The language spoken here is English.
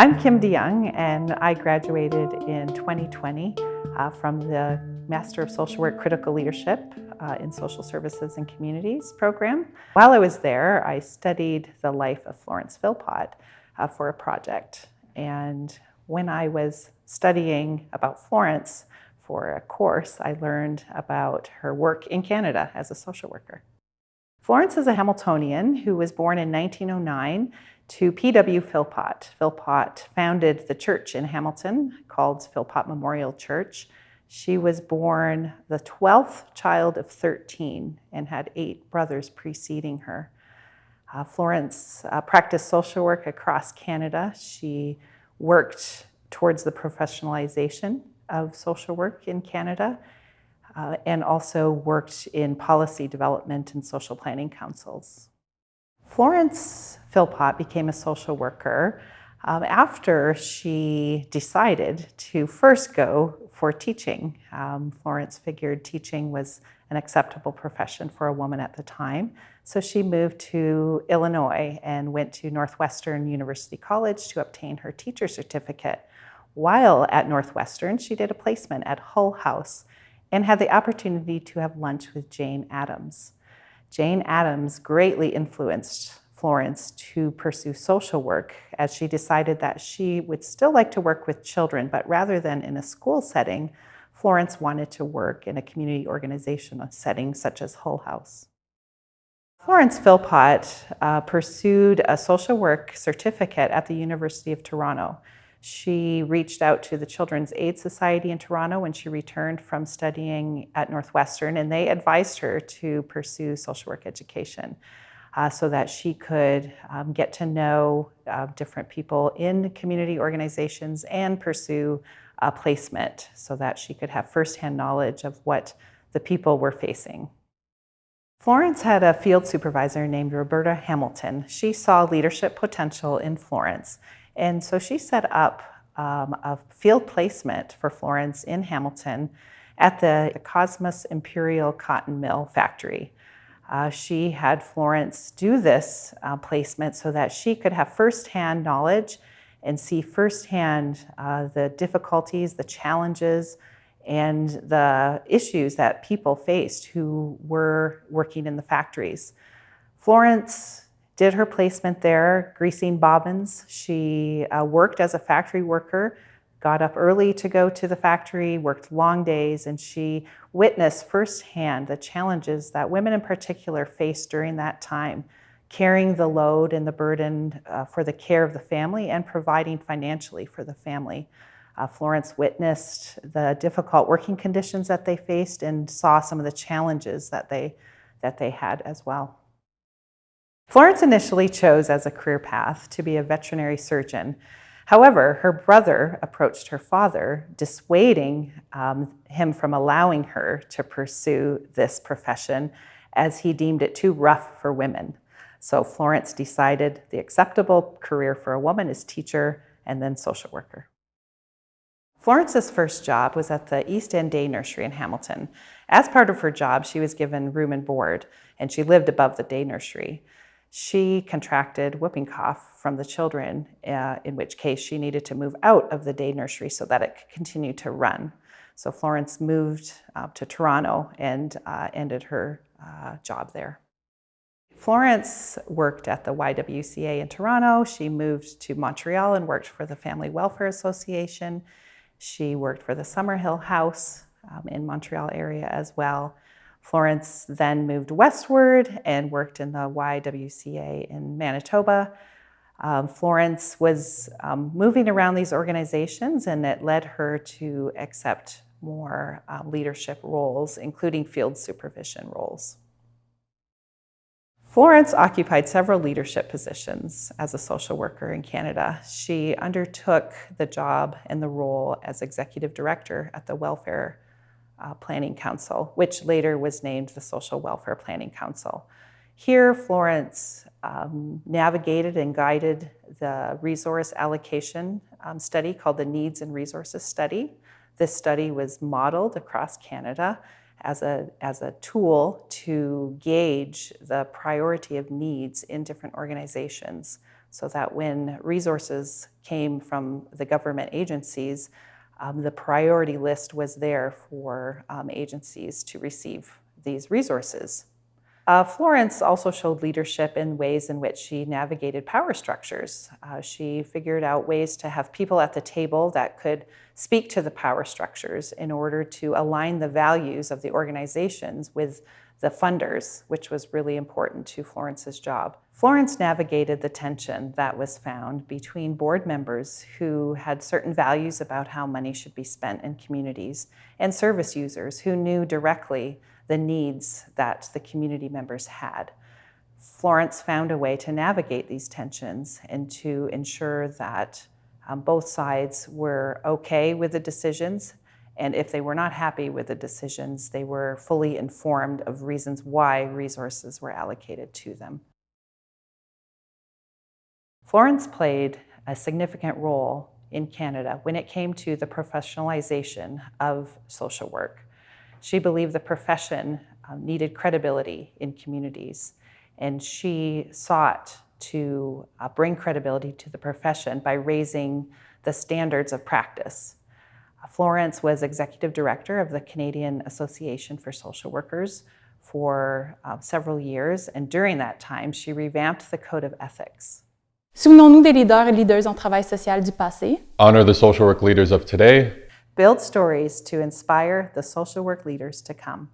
I'm Kim DeYoung, and I graduated in 2020 from the Master of Social Work Critical Leadership in Social Services and Communities program. While I was there, I studied the life of Florence Philpott for a project. And when I was studying about Florence for a course, I learned about her work in Canada as a social worker. Florence is a Hamiltonian who was born in 1909 to P.W. Philpott. Philpott founded the church in Hamilton called Philpott Memorial Church. She was born the 12th child of 13 and had 8 brothers preceding her. Florence practiced social work across Canada. She worked towards the professionalization of social work in Canada and also worked in policy development and social planning councils. Florence Philpott became a social worker after she decided to first go for teaching. Florence figured teaching was an acceptable profession for a woman at the time, so she moved to Illinois and went to Northwestern University College to obtain her teacher certificate. While at Northwestern, she did a placement at Hull House and had the opportunity to have lunch with Jane Addams. Jane Addams greatly influenced Florence to pursue social work as she decided that she would still like to work with children, but rather than in a school setting, Florence wanted to work in a community organization setting such as Hull House. Florence Philpott pursued a social work certificate at the University of Toronto. She reached out to the Children's Aid Society in Toronto when she returned from studying at Northwestern, and they advised her to pursue social work education so that she could get to know different people in community organizations and pursue placement so that she could have firsthand knowledge of what the people were facing. Florence had a field supervisor named Roberta Hamilton. She saw leadership potential in Florence, and so she set up a field placement for Florence in Hamilton at the Cosmos Imperial Cotton Mill factory. She had Florence do this placement so that she could have firsthand knowledge and see firsthand the difficulties, the challenges, and the issues that people faced who were working in the factories. Florence did her placement there, greasing bobbins. She worked as a factory worker, got up early to go to the factory, worked long days, and she witnessed firsthand the challenges that women in particular faced during that time, carrying the load and the burden for the care of the family and providing financially for the family. Florence witnessed the difficult working conditions that they faced and saw some of the challenges that they had as well. Florence initially chose as a career path to be a veterinary surgeon. However, her brother approached her father, dissuading him from allowing her to pursue this profession as he deemed it too rough for women. So Florence decided the acceptable career for a woman is teacher and then social worker. Florence's first job was at the East End Day Nursery in Hamilton. As part of her job, she was given room and board, and she lived above the day nursery. She contracted whooping cough from the children, in which case she needed to move out of the day nursery so that it could continue to run. So Florence moved to Toronto and ended her job there. Florence worked at the YWCA in Toronto. She moved to Montreal and worked for the Family Welfare Association. She worked for the Summerhill House in Montreal area as well. Florence then moved westward and worked in the YWCA in Manitoba. Florence was moving around these organizations, and it led her to accept more leadership roles, including field supervision roles. Florence occupied several leadership positions as a social worker in Canada. She undertook the job and the role as executive director at the Welfare Planning Council, which later was named the Social Welfare Planning Council. Here, Florence navigated and guided the resource allocation study called the Needs and Resources Study. This study was modeled across Canada as a tool to gauge the priority of needs in different organizations so that when resources came from the government agencies, the priority list was there for agencies to receive these resources. Florence also showed leadership in ways in which she navigated power structures. She figured out ways to have people at the table that could speak to the power structures in order to align the values of the organizations with the funders, which was really important to Florence's job. Florence navigated the tension that was found between board members who had certain values about how money should be spent in communities and service users who knew directly the needs that the community members had. Florence found a way to navigate these tensions and to ensure that both sides were okay with the decisions, and if they were not happy with the decisions, they were fully informed of reasons why resources were allocated to them. Florence played a significant role in Canada when it came to the professionalization of social work. She believed the profession needed credibility in communities, and she sought to bring credibility to the profession by raising the standards of practice. Florence was executive director of the Canadian Association for Social Workers for several years, and during that time, she revamped the Code of Ethics. Souvenons-nous des leaders et leaders en travail social du passé. Honor the social work leaders of today. Build stories to inspire the social work leaders to come.